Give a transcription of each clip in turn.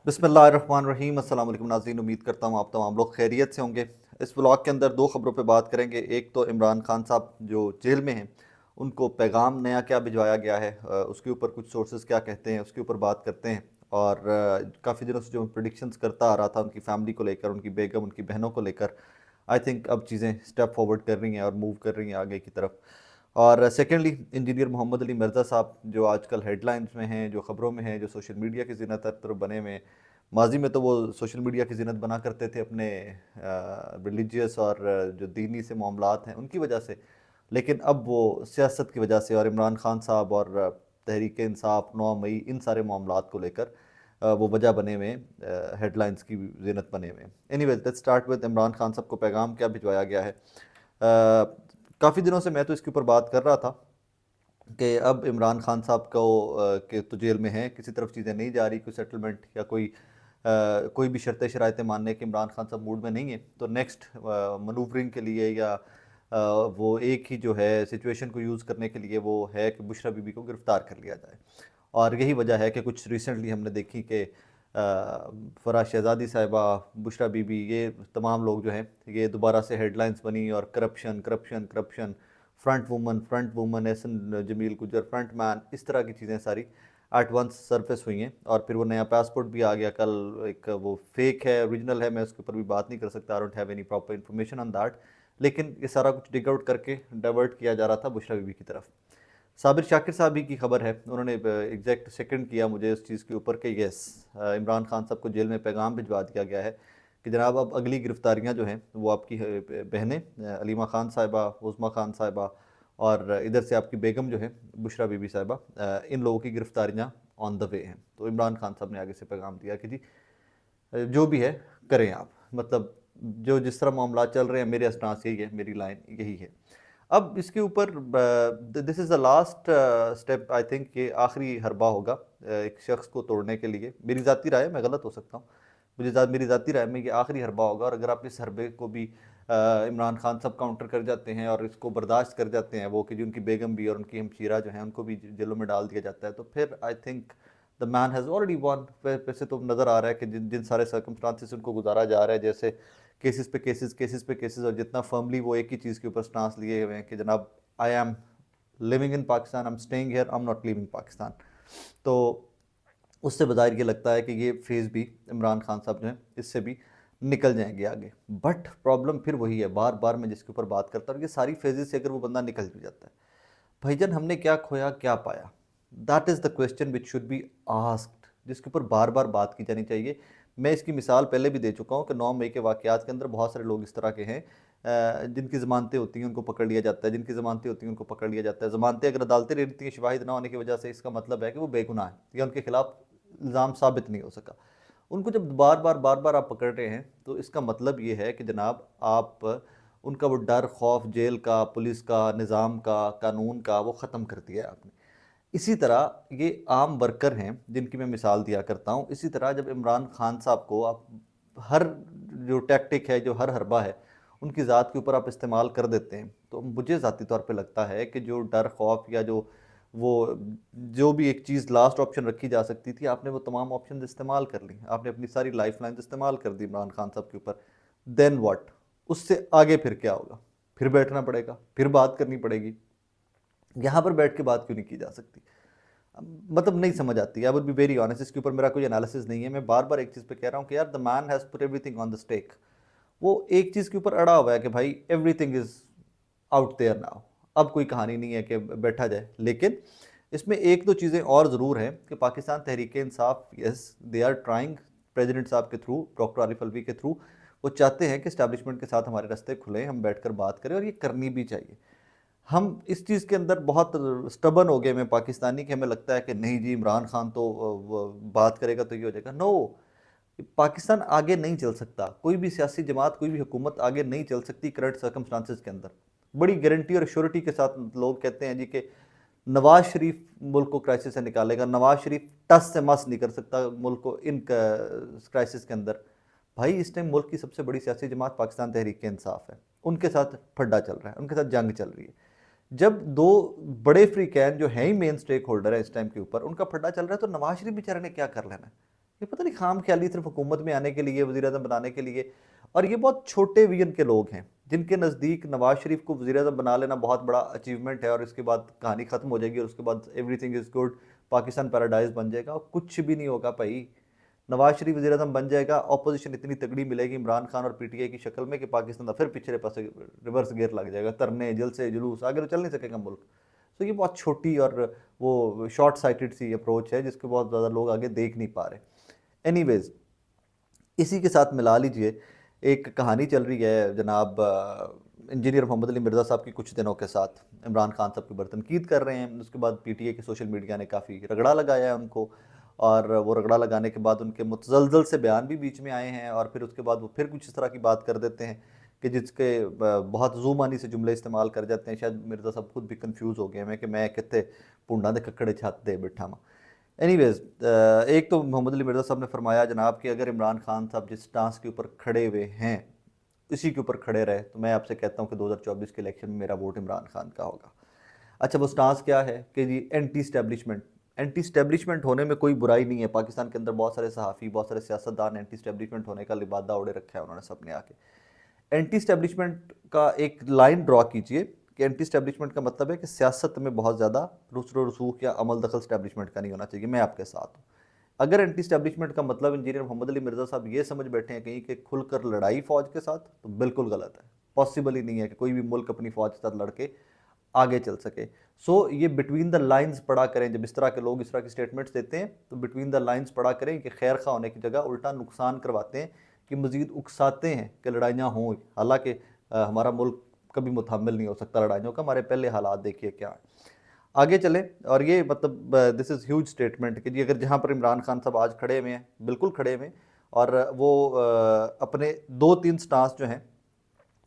बिस्मिल्लाहिर्रहमानिर्रहीम। अस्सलाम वालेकुम नाज़रीन, उम्मीद करता हूँ आप तमाम लोग खैरियत से होंगे। इस व्लॉग के अंदर दो खबरों पे बात करेंगे। एक तो इमरान खान साहब जो जेल में हैं, उनको पैगाम नया क्या भिजवाया गया है, उसके ऊपर कुछ सोर्सेज क्या कहते हैं, उसके ऊपर बात करते हैं। और काफ़ी दिनों से जो प्रिडिक्शंस करता आ रहा था उनकी फैमिली को लेकर, उनकी बेगम, उनकी बहनों को लेकर, आई थिंक अब चीज़ें स्टेप फॉरवर्ड कर रही हैं और मूव कर रही हैं आगे की तरफ। और सेकेंडली, इंजीनियर मोहम्मद अली मिर्ज़ा साहब जो आजकल हेडलाइंस में हैं, जो ख़बरों में हैं, जो सोशल मीडिया की ज़ीनत तरफ बने हुए हैं। माजी में तो वो सोशल मीडिया की ज़ीनत बना करते थे अपने रिलीजियस और जो दीनी से मामलात हैं उनकी वजह से, लेकिन अब वो सियासत की वजह से और इमरान खान साहब और तहरीक इंसाफ 9 मई इन सारे मामलात को लेकर वो वजह बने हुए हेडलाइंस की ज़ीनत बने हुए। Anyway, let's start with Imran Khan साहब को पैगाम क्या भिजवाया गया है। काफ़ी दिनों से मैं तो इसके ऊपर बात कर रहा था कि अब इमरान खान साहब को के तो जेल में हैं, किसी तरफ चीज़ें नहीं जा रही, कोई सेटलमेंट या कोई भी शर्तें शराइतें मानने के इमरान खान साहब मूड में नहीं है। तो नेक्स्ट मनूवरिंग के लिए या वो एक ही जो है सिचुएशन को यूज़ करने के लिए वो है कि बुशरा बीबी को गिरफ़्तार कर लिया जाए। और यही वजह है कि कुछ रिसेंटली हमने देखी कि फ़राज शहज़ादी साहिबा, बुशरा बीबी, ये तमाम लोग जो हैं ये दोबारा से हेडलाइंस बनी और corruption corruption corruption, front woman, Ehsan Jameel Gujjar front man, इस तरह की चीज़ें सारी एट वंस सरफेस हुई हैं। और फिर वो नया पासपोर्ट भी आ गया कल, एक वो फेक है, ओरिजिनल है, मैं उसके ऊपर भी बात नहीं कर सकता, I don't have any proper information on that. लेकिन ये सारा कुछ डिग आउट करके डाइवर्ट किया जा रहा था बुशरा बीबी की तरफ। साबिर शाकिर साहब ही की खबर है, उन्होंने एग्जैक्ट सेकंड किया मुझे इस चीज़ के ऊपर कि यस, इमरान खान साहब को जेल में पैगाम भिजवा दिया गया है कि जनाब अब अगली गिरफ्तारियां जो हैं वो आपकी बहनें अलीमा खान साहिबा, उज़मा खान साहिबा और इधर से आपकी बेगम जो है बुशरा बीबी साहिबा, इन लोगों की गिरफ्तारियां ऑन द वे हैं। तो इमरान खान साहब ने आगे से पैगाम दिया कि जी जो भी है करें आप, मतलब जो जिस तरह मामला चल रहे हैं, मेरे स्टांस यही है, मेरी लाइन यही है। अब इसके ऊपर this is the last step, I think ये आखिरी हरबा होगा एक शख्स को तोड़ने के लिए। मेरी ज़ाती राय, मैं गलत हो सकता हूँ, मेरी ज़ाती राय में ये आखिरी हरबा होगा। और अगर आप इस हरबे को भी इमरान खान साहब काउंटर कर जाते हैं और इसको बर्दाश्त कर जाते हैं, वो कि जो उनकी बेगम भी और उनकी हमशीरा जो हैं उनको भी जेलों में डाल दिया जाता है, तो फिर I think the man has already one. वैसे तो नज़र आ रहा है कि जिन जिन सारे सर्कमस्टांसिस उनको गुजारा जा रहा है, जैसे केसेस पे केसेस, और जितना फर्मली वो एक ही चीज़ के ऊपर स्टांस लिए हुए हैं कि जनाब I am living in Pakistan, I am staying here, I am not leaving Pakistan. तो उससे बज़ाहिर ये लगता है कि ये फेज़ भी इमरान खान साहब जो हैं इससे भी निकल जाएंगे आगे। बट प्रॉब्लम फिर वही है, बार बार मैं जिसके ऊपर बात करता हूँ, ये सारी फेजेस से अगर वो बंदा निकल भी जाता है, भाईजान हमने क्या खोया क्या पाया? That is the question which should be asked, जिसके ऊपर बार बार बात की जानी चाहिए। मैं इसकी मिसाल पहले भी दे चुका हूँ कि 9 मई के वाक़यात के अंदर बहुत सारे लोग इस तरह के हैं जिनकी ज़मानतें होती हैं उनको पकड़ लिया जाता है, जिनकी ज़मानतें होती हैं उनको पकड़ लिया जाता है। ज़मानतें अगर अदालतें दे देती हैं शवाहिद ना होने की वजह से, इसका मतलब है कि वो बेगुनाह है या उनके खिलाफ इल्ज़ाम साबित नहीं हो सका। उनको जब बार बार आप पकड़ रहे हैं तो इसका मतलब ये है कि जनाब आप उनका वो डर खौफ जेल का, पुलिस का, निज़ाम का, कानून का, वो ख़त्म कर दिया है आपने। इसी तरह ये आम वर्कर हैं जिनकी मैं मिसाल दिया करता हूँ, इसी तरह जब इमरान खान साहब को आप हर जो टैक्टिक है, जो हर हरबा है, उनकी ज़ात के ऊपर आप इस्तेमाल कर देते हैं, तो मुझे ज़ाती तौर पे लगता है कि जो डर खौफ या वो जो भी एक चीज़ लास्ट ऑप्शन रखी जा सकती थी, आपने वो तमाम ऑप्शन इस्तेमाल कर ली, आपने अपनी सारी लाइफ लाइन इस्तेमाल कर दी इमरान खान साहब के ऊपर। Then what? उससे आगे फिर क्या होगा? फिर बैठना पड़ेगा, फिर बात करनी पड़ेगी। यहाँ पर बैठ के बात क्यों नहीं की जा सकती? मतलब नहीं समझ आती। I would be very honest, इसके ऊपर मेरा कोई एनालिसिस नहीं है। मैं बार बार एक चीज़ पे कह रहा हूँ कि यार the man has put everything on the stake. वो एक चीज़ के ऊपर अड़ा हुआ है कि भाई everything is out there now, अब कोई कहानी नहीं है कि बैठा जाए। लेकिन इसमें एक दो चीज़ें और ज़रूर हैं कि Pakistan Tehreek Insaf, yes they are trying, president साहब के थ्रू, डॉक्टर आरिफ अलवी के थ्रू, वो चाहते हैं कि इस्टेब्लिशमेंट के साथ हमारे रास्ते खुलें, हम बैठकर बात करें, और ये करनी भी चाहिए। हम इस चीज़ के अंदर बहुत स्टबन हो गए में पाकिस्तानी, कि हमें लगता है कि नहीं जी इमरान खान तो बात करेगा तो ये हो जाएगा। नो, पाकिस्तान आगे नहीं चल सकता, कोई भी सियासी जमात, कोई भी हुकूमत आगे नहीं चल सकती करंट सर्कमस्टांसिस के अंदर। बड़ी गारंटी और श्योरिटी के साथ लोग कहते हैं जी कि नवाज शरीफ मुल्क को क्राइसिस से निकालेगा, नवाज शरीफ टस से मस नहीं कर सकता मुल्क को इन क्राइसिस के अंदर। भाई इस टाइम मुल्क की सबसे बड़ी सियासी जमात पाकिस्तान तहरीक इंसाफ है, उनके साथ फड्डा चल रहा है, उनके साथ जंग चल रही है। जब दो बड़े फ्री कैन जो है ही मेन स्टेक होल्डर है इस टाइम के ऊपर, उनका फड्डा चल रहा है, तो नवाज शरीफ बेचारे ने क्या कर लेना है? ये पता नहीं खाम ख्याली सिर्फ हुकूमत में आने के लिए, वज़ीर आज़म बनाने के लिए। और ये बहुत छोटे विजन के लोग हैं जिनके नज़दीक नवाज शरीफ को वज़ीर आज़म बना लेना बहुत बड़ा अचीवमेंट है और इसके बाद कहानी ख़त्म हो जाएगी और उसके बाद everything is good, Pakistan paradise बन जाएगा। और कुछ भी नहीं होगा भाई। नवाज शरीफ वज़ीर आज़म बन जाएगा, ऑपोजिशन इतनी तगड़ी मिलेगी इमरान खान और पीटीआई की शक्ल में कि पाकिस्तान का फिर पिछले पासे रिवर्स गियर लग जाएगा, धरने जलसे जुलूस, आगे तो चल नहीं सकेगा मुल्क। तो ये बहुत छोटी और वो शॉर्ट साइटेड सी अप्रोच है जिसके बहुत ज़्यादा लोग आगे देख नहीं पा रहे। एनीवेज, इसी के साथ मिला लीजिए एक कहानी चल रही है जनाब इंजीनियर मोहम्मद अली मिर्ज़ा साहब की कुछ दिनों के साथ इमरान खान साहब की बर्तनकीद कर रहे हैं। उसके बाद पीटीए के सोशल मीडिया ने काफ़ी रगड़ा लगाया है उनको, और वो रगड़ा लगाने के बाद उनके मुतज़लज़ल से बयान भी बीच में आए हैं, और फिर उसके बाद वो फिर कुछ इस तरह की बात कर देते हैं कि जिसके बहुत ज़ूमानी से जुमले इस्तेमाल कर जाते हैं। शायद मिर्ज़ा साहब खुद भी कंफ्यूज हो गए हैं कि मैं कितने पुंडा दे कक्कड़े छात दे बैठा वा। एनीवेज, एक तो मोहम्मद अली मिर्ज़ा साहब ने फरमाया जनाब कि अगर इमरान खान साहब जिस स्टांस के ऊपर खड़े हुए हैं इसी के ऊपर खड़े रहे तो मैं आपसे कहता हूँ कि 2024 के इलेक्शन में मेरा वोट इमरान खान का होगा। अच्छा, वो स्टांस क्या है कि जी एंटी स्टैब्लिशमेंट। एंटी स्टैब्लिशमेंट होने में कोई बुराई नहीं है। पाकिस्तान के अंदर बहुत सारे सहाफ़ी, बहुत सारे सियासतदान एंटी स्टैब्लिशमेंट होने का लिबादा ओढ़े रखा है उन्होंने सबने आके। एंटी स्टैब्लिशमेंट का एक लाइन ड्रॉ कीजिए कि एंटी स्टैब्लिशमेंट का मतलब है कि सियासत में बहुत ज़्यादा रुसरो रसूख या अमल दखल स्टैब्लिशमेंट का नहीं होना चाहिए। मैं आपके साथ हूँ। अगर एंटी स्टैब्लिशमेंट का मतलब इंजीनियर मोहम्मद अली मिर्ज़ा साहब ये समझ बैठे हैं कहीं कि खुलकर लड़ाई फ़ौज के साथ, तो बिल्कुल गलत है। पॉसिबल ही नहीं है कि कोई भी मुल्क अपनी फ़ौज के साथ लड़के आगे चल सके। सो ये बिटवीन द लाइंस पढ़ा करें। जब इस तरह के लोग इस तरह की स्टेटमेंट्स देते हैं तो बिटवीन द लाइंस पढ़ा करें कि खैर खा होने की जगह उल्टा नुकसान करवाते हैं, कि मज़ीद उकसाते हैं कि लड़ाइयाँ हों। हालांकि हमारा मुल्क कभी मुतहम्मिल नहीं हो सकता लड़ाइयों का। हमारे पहले हालात देखिए क्या है। आगे चलें, और ये मतलब दिस इज़ ह्यूज स्टेटमेंट कि जी अगर जहाँ पर इमरान खान साहब आज खड़े हुए हैं, बिल्कुल खड़े हुए हैं, और वो अपने 2-3 स्टांस जो हैं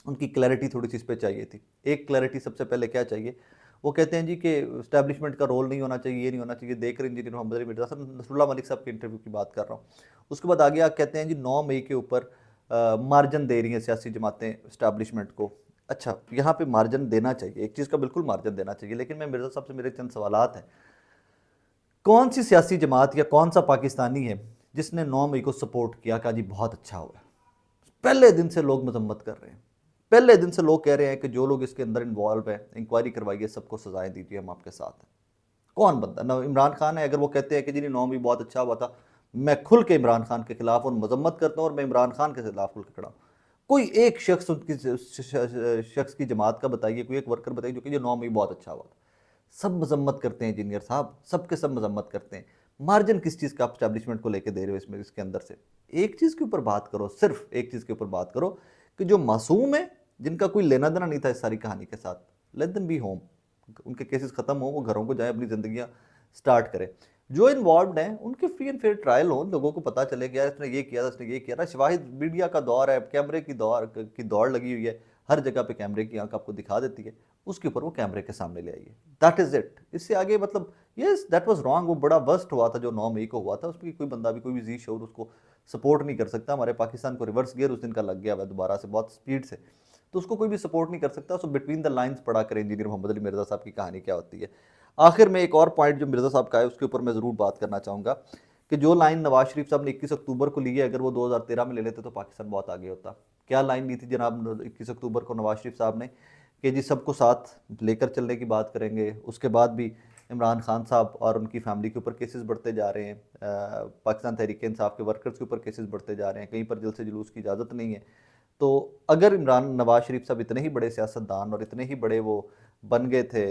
उनकी क्लैरिटी थोड़ी सी इस पर चाहिए थी। एक क्लैरिटी सबसे पहले क्या चाहिए, वो कहते हैं जी कि इस्टेब्लिशमेंट का रोल नहीं होना चाहिए, ये नहीं होना चाहिए। देख रहे इंजीनियर मोहम्मद अली मिर्ज़ा साहब, नसरुल्लाह मलिक साहब के इंटरव्यू की बात कर रहा हूँ। उसके बाद आगे आप कहते हैं जी 9 मई के ऊपर मार्जिन दे रही हैं सियासी जमातें इस्टेब्लिशमेंट को। अच्छा, यहाँ पे मार्जिन देना चाहिए, एक चीज़ का बिल्कुल मार्जिन देना चाहिए, लेकिन मैं मिर्ज़ा साहब से मेरे चंद सवालात हैं। कौन सी सियासी जमात या कौन सा पाकिस्तानी है जिसने 9 मई को सपोर्ट किया, कहा जी बहुत अच्छा हुआ? पहले दिन से लोग मजम्मत कर रहे हैं। पहले दिन से लोग कह रहे हैं कि जो लोग इसके अंदर इन्वॉल्व है इंक्वायरी करवाइए, सबको सजाएं दीजिए, हम आपके साथ हैं। कौन बंदा? ना इमरान खान है। अगर वो कहते हैं कि जी 9 मई बहुत अच्छा हुआ था, मैं खुल के इमरान खान के खिलाफ और मजम्मत करता हूँ, और मैं इमरान खान के खिलाफ खुल के खड़ा हूँ। कोई एक शख्स उनकी शख्स की जमात का बताइए, कोई एक वर्कर बताइए जो कि 9 मई बहुत अच्छा हुआ था। सब मजम्मत करते हैं इंजीनियर साहब, सबके सब मजम्मत करते हैं। मार्जिन किस चीज़ का आप स्टैब्लिशमेंट को लेके दे रहे हो इसमें, इसके अंदर से? एक चीज़ के ऊपर बात करो, सिर्फ एक चीज़ के ऊपर बात करो कि जो मासूम है, जिनका कोई लेना देना नहीं था इस सारी कहानी के साथ, लेट देम बी होम। उनके केसेस खत्म हो, वो घरों को जाए, अपनी जिंदगियां स्टार्ट करें। जो इन्वॉल्व हैं उनके फ्री एंड फेयर ट्रायल हो, लोगों को पता चले गया इसने ये किया था, इसने ये किया था। शवाहिद मीडिया का दौर है, कैमरे की दौड़ लगी हुई है, हर जगह पे कैमरे की आंख आपको दिखा देती है। उसके ऊपर वो कैमरे के सामने ले आइए, दैट इज इट। इससे आगे मतलब यस दैट वाज रॉन्ग, वो बड़ा वर्स्ट हुआ था जो 9 मई को हुआ था। उसमें कोई बंदा भी, कोई भी जी शोर उसको सपोर्ट नहीं कर सकता। हमारे पाकिस्तान को रिवर्स गियर उस दिन का लग गया हुआ दोबारा से बहुत स्पीड से, तो उसको कोई भी सपोर्ट नहीं कर सकता। सो बिटवीन द लाइंस पढ़ा करें इंजीनियर मोहम्मद अली मिर्ज़ा साहब की कहानी क्या होती है। आखिर में एक और पॉइंट जो मिर्ज़ा साहब का है उसके ऊपर मैं ज़रूर बात करना चाहूँगा कि जो लाइन नवाज शरीफ साहब ने 21 अक्टूबर को ली है, अगर वो 2013 में ले लेते तो पाकिस्तान बहुत आगे होता। क्या लाइन ली थी जनाब 21 अक्टूबर को नवाज शरीफ साहब ने, कि जी सबको साथ लेकर चलने की बात करेंगे। उसके बाद भी इमरान खान साहब और उनकी फैमिली के ऊपर केसेस बढ़ते जा रहे हैं, पाकिस्तान तहरीक इंसाफ के वर्कर्स के ऊपर केसेस बढ़ते जा रहे हैं, कहीं पर दिल से जुलूस की इजाज़त नहीं है। तो अगर इमरान नवाज शरीफ साहब इतने ही बड़े सियासतदान और इतने ही बड़े वो बन गए थे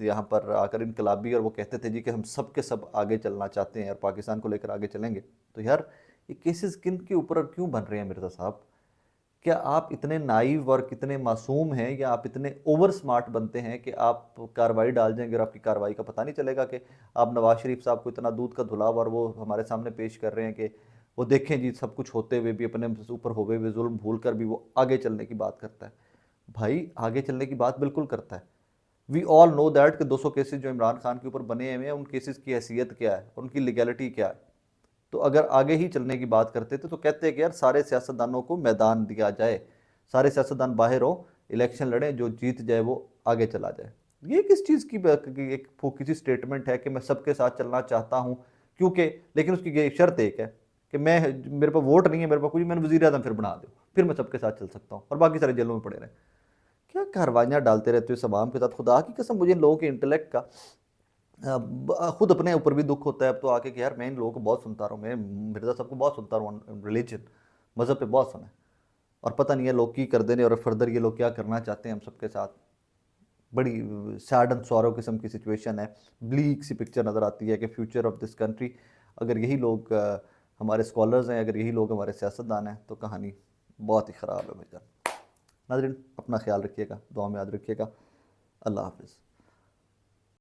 यहाँ पर आकर इनकलाबी, और वो कहते थे जी कि हम सब के सब आगे चलना चाहते हैं और पाकिस्तान को लेकर आगे चलेंगे, तो यार ये केसेस किन के ऊपर और क्यों बन रहे हैं मिर्ज़ा साहब? क्या आप इतने नाइव और कितने मासूम हैं, या आप इतने ओवर स्मार्ट बनते हैं कि आप कार्रवाई डाल जाएंगे और आपकी कार्रवाई का पता नहीं चलेगा कि आप नवाज शरीफ साहब को इतना दूध का धुलाव और वो हमारे सामने पेश कर रहे हैं कि वो देखें जी सब कुछ होते हुए भी, अपने ऊपर होवे हुए जुल्म भूल कर भी वो आगे चलने की बात करता है। भाई आगे चलने की बात बिल्कुल करता है। वी ऑल नो दैट कि 200 केसेस जो इमरान खान के ऊपर बने हुए हैं, उन केसेस की हैसियत क्या है, उनकी लीगैलिटी क्या है। तो अगर आगे ही चलने की बात करते थे तो कहते हैं कि यार सारे सियासतदानों को मैदान दिया जाए, सारे सियासतदान बाहर हो, इलेक्शन लड़ें, जो जीत जाए वो आगे चला जाए। ये किस चीज़ की एक फूकी सी स्टेटमेंट है कि मैं सबके साथ चलना चाहता हूँ, क्योंकि लेकिन उसकी ये शर्त एक है कि मैं, मेरे पास वोट नहीं है, मेरे पास कुछ, मैंने वज़ीर आज़म फिर बना दो, फिर मैं सबके साथ चल सकता हूँ और बाकी सारे जेलों में पड़े रहें। क्या कार्रवाइयाँ डालते रहते हो इस अवाम के साथ, खुदा की कसम मुझे इन लोगों के इंटेलेक्ट का खुद अपने ऊपर भी दुख होता है अब तो आके कि यार मैं इन लोगों को बहुत सुनता रहा हूँ, मैं मिर्ज़ा साहब को बहुत सुनता रहा हूँ, रिलीजन मज़हब पे बहुत सुना है, और पता नहीं है लोग की कर देने और फर्दर ये लोग क्या करना चाहते हैं हम सबके साथ। बड़ी सैड एंड सॉरो किस्म की सिचुएशन है, ब्लीक सी पिक्चर नज़र आती है कि फ्यूचर ऑफ दिस कंट्री, अगर यही लोग हमारे स्कॉलर्स हैं, अगर यही लोग हमारे सियासतदान हैं, तो कहानी बहुत ही ख़राब है भाईजान। नाज़रीन अपना ख्याल रखिएगा, दुआ में याद रखिएगा। अल्लाह हाफ़िज़।